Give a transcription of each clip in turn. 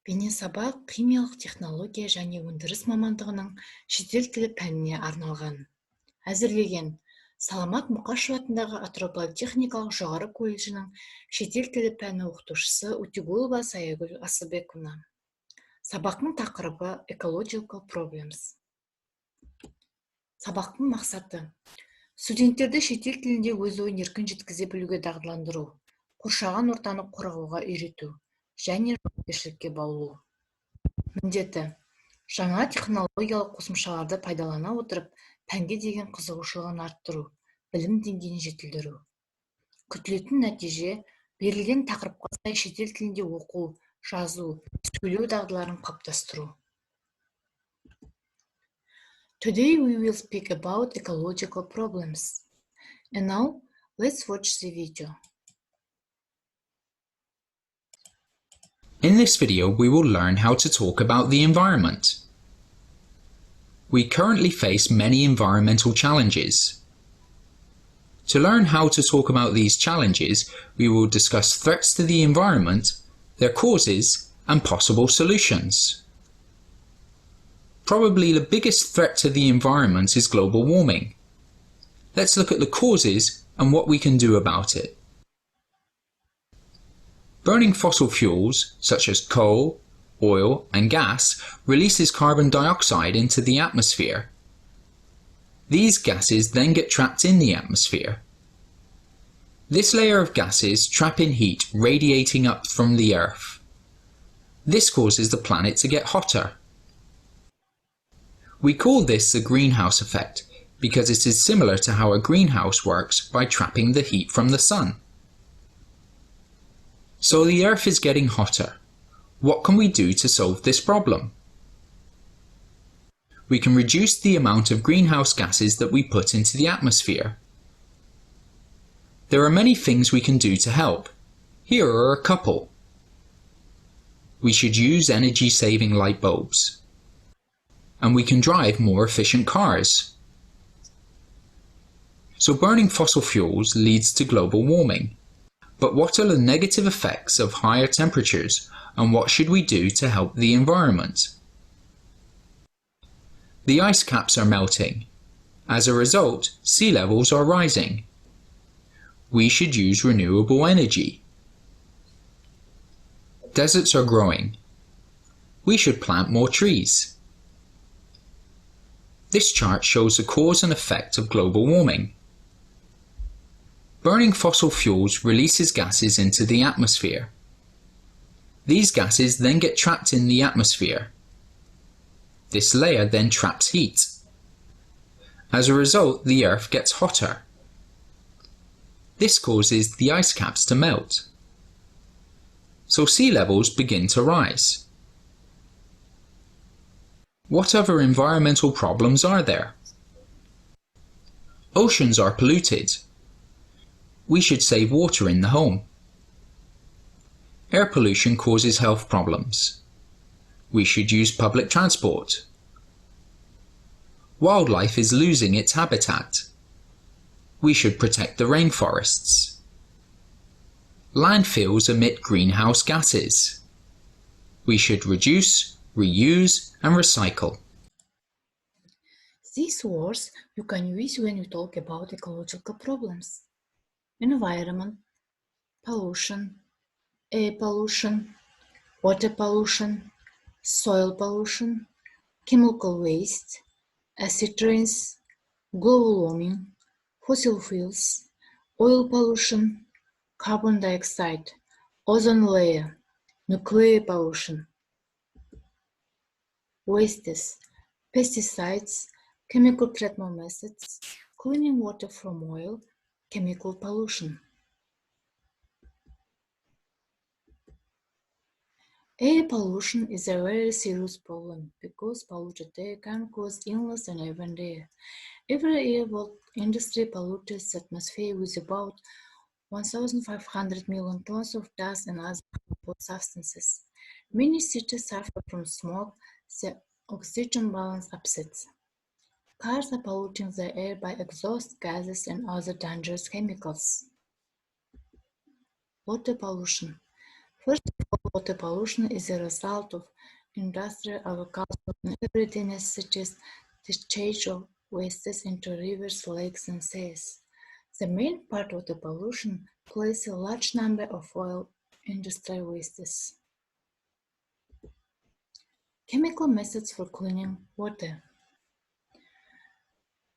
Бейнесабақ химиялық технология және өндіріс мамандығының шетел тілі пәніне арналған. Әзірлеген Саламат Мұқашев атындағы Атырау политехникалық жоғары колледжінің шетел тілі пәні оқытушысы Утегулова С. Сабақтың тақырыбы Ecological Problems. Сабақтың мақсаты: студенттерді шетел тілінде өз ойын еркін жеткізе білуге дағдыландыру, қоршаған ортаны қорғауға үйрету және жауапкершілікке баулу. Міндеті: жаңа технологиялық қосымшаларды пайдалана отырып, пәнге деген қызығушылығын арттыру, білім деңгейін жетілдіру. Күтілетін нәтиже: берілген тақырыпқа сай шетел тілінде оқу, жазу, сөйлеу дағдыларын қалыптастыру. Today we will speak about ecological problems. And now, let's watch the video. In this video, we will learn how to talk about the environment. We currently face many environmental challenges. To learn how to talk about these challenges, we will discuss threats to the environment, their causes, and possible solutions. Probably the biggest threat to the environment is global warming. Let's look at the causes and what we can do about it. Burning fossil fuels, such as coal, oil, and gas, releases carbon dioxide into the atmosphere. These gases then get trapped in the atmosphere. This layer of gases trap in heat radiating up from the Earth. This causes the planet to get hotter. We call this the greenhouse effect because it is similar to how a greenhouse works by trapping the heat from the sun. So the Earth is getting hotter. What can we do to solve this problem? We can reduce the amount of greenhouse gases that we put into the atmosphere. There are many things we can do to help. Here are a couple. We should use energy-saving light bulbs. And we can drive more efficient cars. So burning fossil fuels leads to global warming. But what are the negative effects of higher temperatures, and what should we do to help the environment? The ice caps are melting. As a result, sea levels are rising. We should use renewable energy. Deserts are growing. We should plant more trees. This chart shows the cause and effect of global warming. Burning fossil fuels releases gases into the atmosphere. These gases then get trapped in the atmosphere. This layer then traps heat. As a result, the Earth gets hotter. This causes the ice caps to melt. So sea levels begin to rise. What other environmental problems are there? Oceans are polluted. We should save water in the home. Air pollution causes health problems. We should use public transport. Wildlife is losing its habitat. We should protect the rainforests. Landfills emit greenhouse gases. We should reduce, reuse, and recycle. These words you can use when you talk about ecological problems. Environment, pollution, air pollution, water pollution, soil pollution, chemical waste, acid rains, global warming, fossil fuels, oil pollution, carbon dioxide, ozone layer, nuclear pollution, wastes, pesticides, chemical treatment methods, cleaning water from oil, chemical pollution. Air pollution is a very serious problem because polluted air can cause illness in every day. Every year, world industry pollutes the atmosphere with about 1,500 million tons of dust and other harmful substances. Many cities suffer from smoke, the oxygen balance upsets. Cars are polluting the air by exhaust gases and other dangerous chemicals. Water pollution. First of all, water pollution is a result of industrial, agricultural, and everyday necessities discharge of wastes into rivers, lakes, and seas. The main part of the pollution plays a large number of oil industrial wastes. Chemical methods for cleaning water.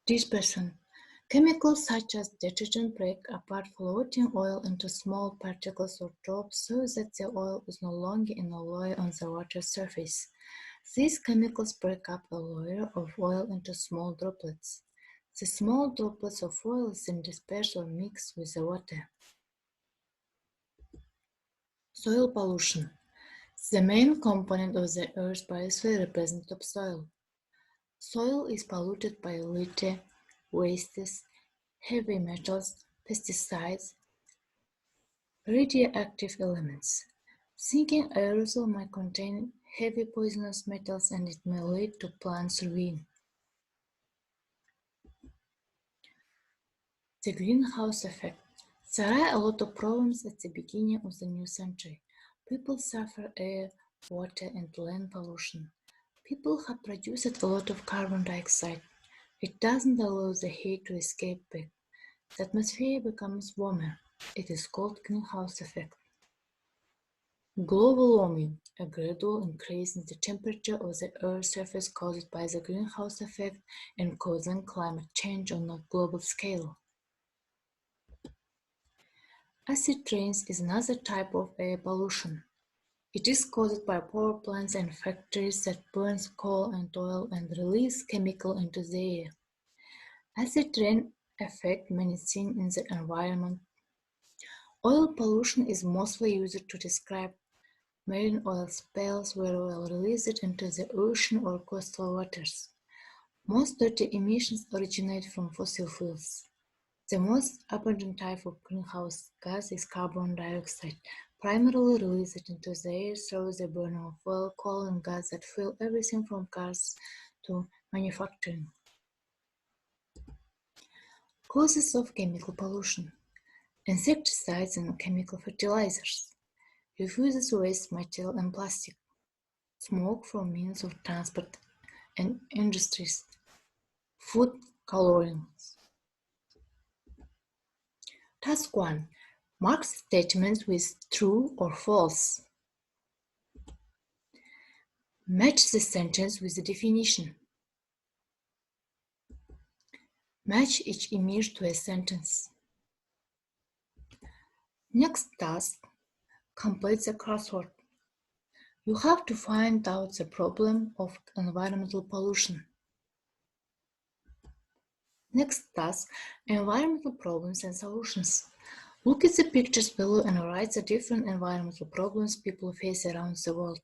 Dispersion. Chemicals such as detergent break apart floating oil into small particles or drops so that the oil is no longer in a layer on the water surface. These chemicals break up a layer of oil into small droplets. The small droplets of oil then disperse or mix with the water. Soil pollution. The main component of the Earth's biosphere represents topsoil. Soil is polluted by litter, wastes, heavy metals, pesticides, radioactive elements. Sinking aerosol might contain heavy poisonous metals and it may lead to plants' ruin. The greenhouse effect. There are a lot of problems at the beginning of the new century. People suffer air, water, and land pollution. People have produced a lot of carbon dioxide. It doesn't allow the heat to escape back. The atmosphere becomes warmer. It is called greenhouse effect. Global warming, a gradual increase in the temperature of the Earth's surface caused by the greenhouse effect and causing climate change on a global scale. Acid rains is another type of air pollution. It is caused by power plants and factories that burn coal and oil and release chemicals into the air. Acid rain affect many things in the environment. Oil pollution is mostly used to describe marine oil spills where oil released into the ocean or coastal waters. Most dirty emissions originate from fossil fuels. The most abundant type of greenhouse gas is carbon dioxide, primarily released into the air through the burning of oil, coal, and gas that fuel everything from cars to manufacturing. Causes of chemical pollution. Insecticides and chemical fertilizers. Refuses waste material and plastic. Smoke from means of transport and industries. Food colorings. Task 1. Mark statements with true or false. Match the sentence with the definition. Match each image to a sentence. Next task, complete the crossword. You have to find out the problem of environmental pollution. Next task, environmental problems and solutions. Look at the pictures below and write the different environmental problems people face around the world.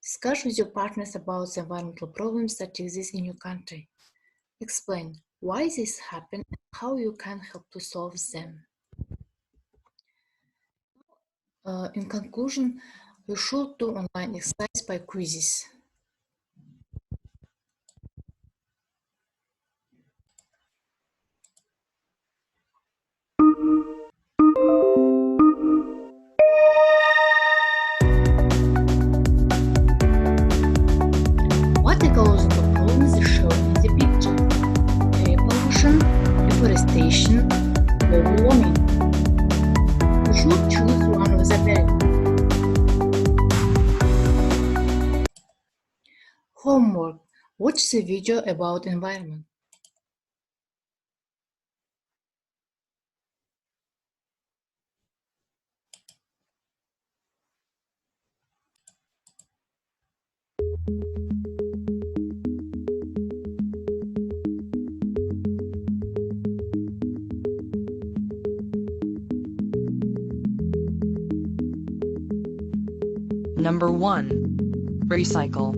Discuss with your partners about the environmental problems that exist in your country. Explain why this happened and how you can help to solve them. In conclusion, you should do online exercise by quizzes. What ecological problems are shown in the picture? Air pollution, deforestation, global warming. You should choose one of the below. Homework. Watch the video about environment. Number 1. Recycle.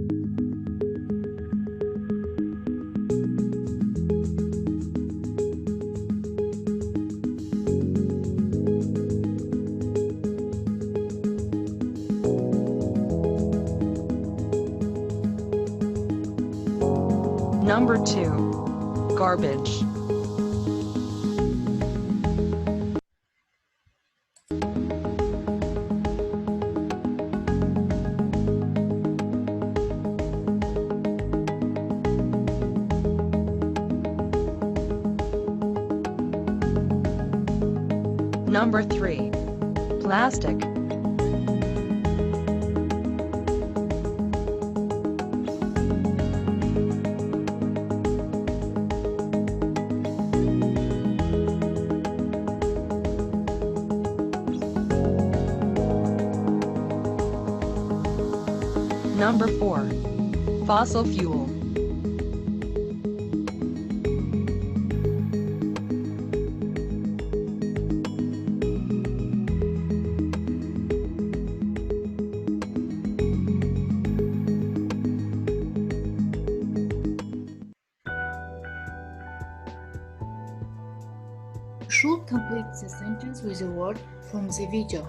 Number 2. Garbage. Number 3. Plastic. Number 4. Fossil fuel. You should complete the sentence with a word from the video.